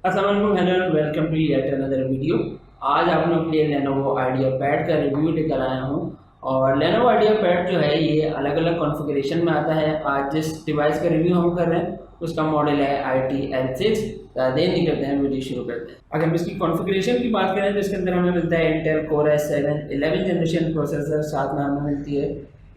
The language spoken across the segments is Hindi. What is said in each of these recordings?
अस्सलाम वालेकुम, hello and welcome to yet another video. आज आप लोगों के लिए लेनोवो आइडिया पैड का रिव्यू लेकर आया हूँ। और लेनोवो आइडिया पैड जो है ये अलग अलग कॉन्फ़िगरेशन में आता है। आज जिस डिवाइस का रिव्यू हम कर रहे हैं उसका मॉडल है ITL6। देर नहीं करते हैं, वीडियो शुरू करते हैं। अगर हम इसकी कॉन्फ़िगरेशन की बात करें तो इसके अंदर हमें मिलता है Intel core i7 11 generation processor, साथ में हमें मिलती है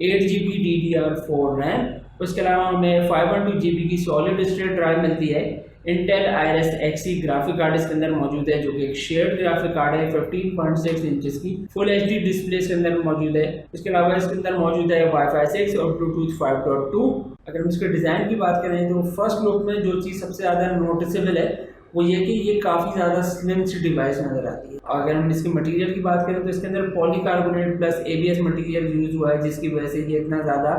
8GB DDR4 रैम। उसके अलावा हमें 512GB की सॉलिड स्टेट ड्राइव मिलती है। Intel Iris Xe graphic card इसके अंदर मौजूद है, जो कि एक शेयर्ड ग्राफिक कार्ड है 15.6 इंचेस की फुल HD डिस्प्ले इसके अंदर मौजूद है। इसके अलावा इसके अंदर मौजूद है Wi-Fi 6 और Bluetooth 5.2। अगर हम इसके डिज़ाइन की बात करें तो फर्स्ट लुक में जो चीज़ सबसे ज़्यादा नोटिसेबल है वो ये कि ये काफ़ी ज़्यादा स्लिम सी डिवाइस नज़र आती है। अगर हम इसके मटेरियल की बात करें तो इसके अंदर polycarbonate plus ABS material use हुआ है, जिसकी वजह से ये इतना ज़्यादा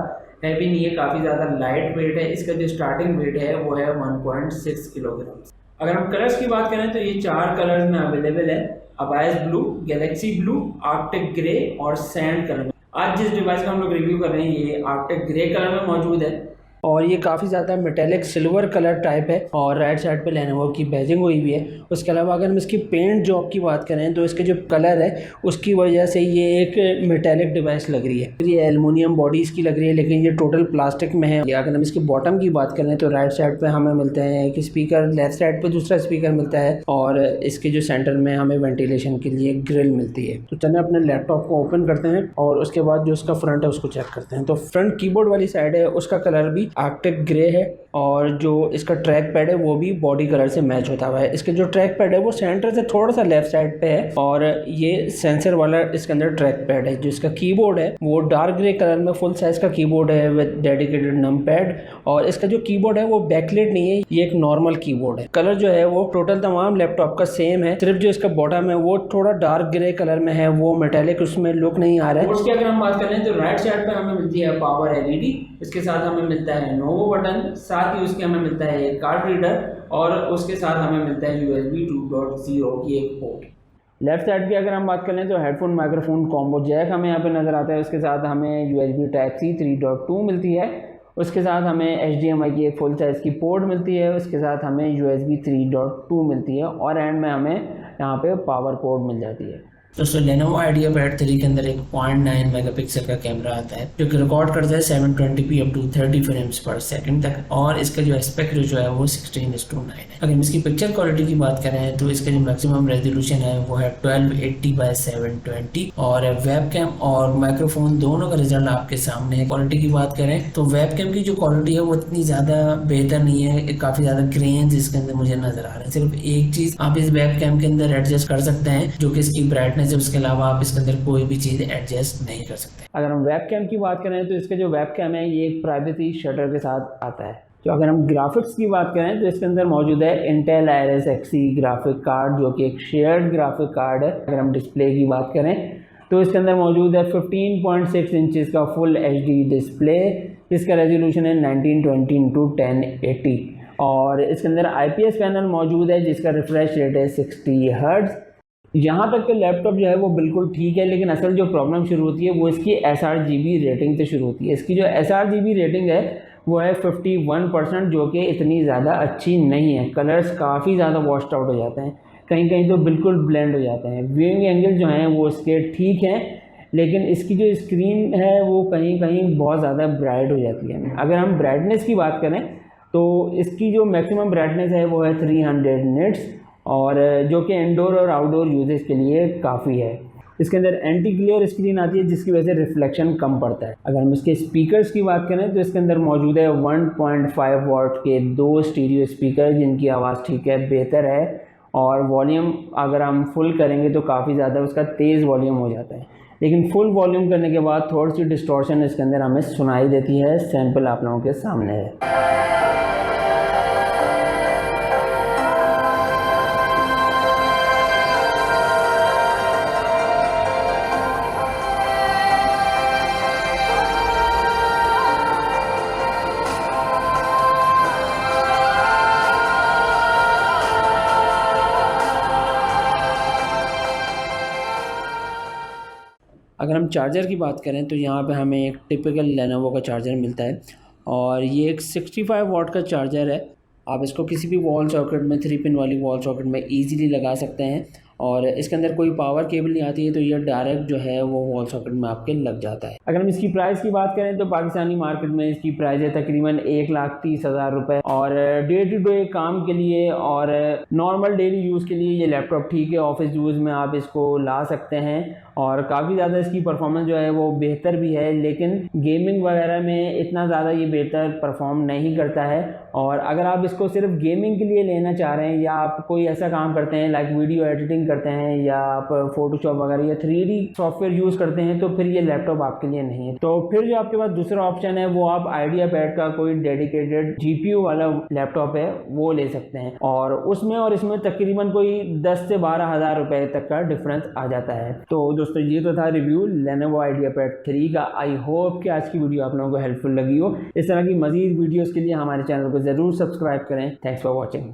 हैवी नहीं है, काफ़ी ज़्यादा लाइट वेट है। इसका जो स्टार्टिंग वेट है वो है 1.6 किलोग्राम। अगर हम कलर्स की बात करें तो ये 4 कलर्स में अवेलेबल है: abyss blue, Galaxy blue, arctic grey और सैंड कलर में। आज जिस डिवाइस का हम लोग रिव्यू कर रहे हैं ये आर्कटिक ग्रे कलर में मौजूद है और ये काफ़ी ज़्यादा मेटेलिक सिल्वर कलर टाइप है और राइट साइड पे लेनोवो की बैजिंग हुई हुई है। उसके अलावा अगर हम इसकी पेंट जॉब की बात करें तो इसके जो कलर है उसकी वजह से ये एक मेटेलिक डिवाइस लग रही है। ये एल्युमिनियम बॉडी इसकी लग रही है, लेकिन ये टोटल प्लास्टिक में है। अगर हम इसकी बॉटम की बात करें तो राइट साइड पर हमें मिलता है एक स्पीकर, लेफ्ट साइड पर दूसरा स्पीकर मिलता है और इसके जो सेंटर में हमें वेंटिलेशन के लिए ग्रिल मिलती है। तो चलिए अपने लैपटॉप को ओपन करते हैं और उसके बाद जो उसका फ्रंट है उसको चेक करते हैं। तो फ्रंट कीबोर्ड वाली साइड है उसका कलर भी आर्कटिक ग्रे है और जो इसका ट्रैक पैड है वो भी बॉडी कलर से मैच होता हुआ है। इसके जो ट्रैक पैड है वो सेंटर से थोड़ा सा लेफ्ट साइड पे है और ये सेंसर वाला इसके अंदर ट्रैक पैड है। जो इसका कीबोर्ड है वो डार्क ग्रे कलर में फुल साइज का कीबोर्ड है विद डेडिकेटेड नम पैड। और इसका जो कीबोर्ड है वो बैकलाइट नहीं है, ये एक नॉर्मल कीबोर्ड है। कलर जो है वो टोटल तमाम लैपटॉप का सेम है, सिर्फ जो इसका बॉटम है वो थोड़ा डार्क ग्रे कलर में है, वो मेटेलिक उसमें लुक नहीं आ रहा है। उसकी अगर हम बात करें तो राइट साइड पर हमें मिलती है पावर LED, इसके साथ हमें मिलता है नोवो बटन, साथ ही उसके हमें मिलता है एक कार्ड रीडर और उसके साथ हमें मिलता है USB 2.0 की एक पोर्ट। लेफ्ट साइड की अगर हम बात करें तो हेडफोन माइक्रोफोन कॉम्बो जैक हमें यहाँ पे नज़र आता है। उसके साथ हमें USB Type-C 3.2 मिलती है। उसके साथ हमें HDMI की एक फुल साइज़ की पोर्ट मिलती है। उसके साथ हमें USB 3.2 मिलती है और एंड में हमें यहाँ पे पावर पोर्ट मिल जाती है। दोस्तों लेनोवो आइडिया पैड 3 के अंदर एक 0.9 मेगापिक्सल का कैमरा आता है जो कि रिकॉर्ड करता है 720p अप टू 30 फ्रेम्स पर सेकंड तक और इसका जो एस्पेक्ट रेशियो है वो 16:9 है। अगर हम इसकी पिक्चर क्वालिटी की बात करें तो इसका जो मैक्सिमम रेजोल्यूशन है वो है 1280x720 और वेबकैम और माइक्रोफोन दोनों का रिजल्ट आपके सामने है। क्वालिटी की बात करें तो वेबकैम की जो क्वालिटी है वो इतनी ज़्यादा बेहतर नहीं है, काफ़ी ज़्यादा ग्रेन्स इसके अंदर मुझे नजर आ रहे हैं। सिर्फ एक चीज़ आप इस वेबकैम के अंदर एडजस्ट कर सकते हैं जो कि इसकी ब्राइटनेस, उसके अलावा आप इसके अंदर कोई भी चीज़ एडजस्ट नहीं कर सकते। अगर हम वेबकैम की बात करें तो इसका जो वेबकैम है ये एक प्राइवेसी शटर के साथ आता है। तो अगर हम ग्राफिक्स की बात करें तो इसके अंदर मौजूद है Intel Iris Xe graphic card जो कि एक शेयर्ड ग्राफिक कार्ड है। अगर हम डिस्प्ले की बात करें तो इसके अंदर मौजूद है 15.6 इंचेस का फुल HD डिस्प्ले, इसका रेजोल्यूशन है 1920x1080 और इसके अंदर IPS पैनल मौजूद है जिसका रिफ्रेश रेट है 60 हर्ट्ज। यहाँ तक के लैपटॉप जो है वो बिल्कुल ठीक है, लेकिन असल जो प्रॉब्लम शुरू होती है वो इसकी sRGB रेटिंग से शुरू होती है। इसकी जो sRGB रेटिंग है वो है 51%, जो कि इतनी ज़्यादा अच्छी नहीं है। कलर्स काफ़ी ज़्यादा वॉश्ड आउट हो जाते हैं, कहीं कहीं तो बिल्कुल ब्लेंड हो जाते हैं। व्यूइंग एंगल जो हैं वो इसके ठीक हैं, लेकिन इसकी जो स्क्रीन है वो कहीं कहीं बहुत ज़्यादा ब्राइट हो जाती है। अगर हम ब्राइटनेस की बात करें तो इसकी जो मैक्सिमम ब्राइटनेस है वो है 300 निट्स और जो कि इंडोर और आउटडोर यूजेज के लिए काफ़ी है। इसके अंदर एंटी ग्लेयर स्क्रीन आती है जिसकी वजह से रिफ्लेक्शन कम पड़ता है। अगर हम इसके स्पीकर्स की बात करें तो इसके अंदर मौजूद है 1.5 वॉट के 2 स्टीरियो स्पीकर जिनकी आवाज़ ठीक है, बेहतर है और वॉल्यूम अगर हम फुल करेंगे तो काफ़ी ज़्यादा उसका तेज़ वॉल्यूम हो जाता है, लेकिन फुल वॉल्यूम करने के बाद थोड़ी सी डिस्टॉर्शन इसके अंदर हमें सुनाई देती है। सैंपल आप लोगों के सामने है। अगर हम चार्जर की बात करें तो यहाँ पे हमें एक टिपिकल लेनोवो का चार्जर मिलता है और ये एक 65 वाट का चार्जर है आप इसको किसी भी वॉल सॉकेट में 3 पिन वाली वॉल सॉकेट में ईजिली लगा सकते हैं और इसके अंदर कोई पावर केबल नहीं आती है, तो ये डायरेक्ट जो है वो वॉल सॉकेट में आपके लग जाता है। अगर हम इसकी प्राइस की बात करें तो पाकिस्तानी मार्केट में इसकी प्राइस है तकरीबन 1,30,000 रुपये और डे टू डे काम के लिए और नॉर्मल डेली यूज़ के लिए ये लैपटॉप ठीक है। ऑफिस यूज़ में आप इसको ला सकते हैं और काफ़ी ज़्यादा इसकी परफॉर्मेंस जो है वो बेहतर भी है, लेकिन गेमिंग वगैरह में इतना ज़्यादा ये बेहतर परफॉर्म नहीं करता है। और अगर आप इसको सिर्फ गेमिंग के लिए लेना चाह रहे हैं या आप कोई ऐसा काम करते हैं लाइक वीडियो एडिटिंग करते हैं या आप फोटोशॉप वगैरह या 3D सॉफ्टवेयर यूज़ करते हैं, तो फिर ये लैपटॉप आपके लिए नहीं है। तो फिर जो आपके पास दूसरा ऑप्शन है वो आप आइडिया पैड का कोई डेडिकेटेड GPU वाला लैपटॉप है वो ले सकते हैं और उसमें और इसमें तकरीबन कोई 10 से 12,000 रुपये तक का डिफरेंस आ जाता है। तो दोस्तों ये तो था रिव्यू Lenovo IdeaPad 3 का। आई होप कि आज की वीडियो आप लोगों को हेल्पफुल लगी हो। इस तरह की मज़ीद वीडियोज़ के लिए हमारे चैनल को ज़रूर सब्सक्राइब करें। Thanks for watching.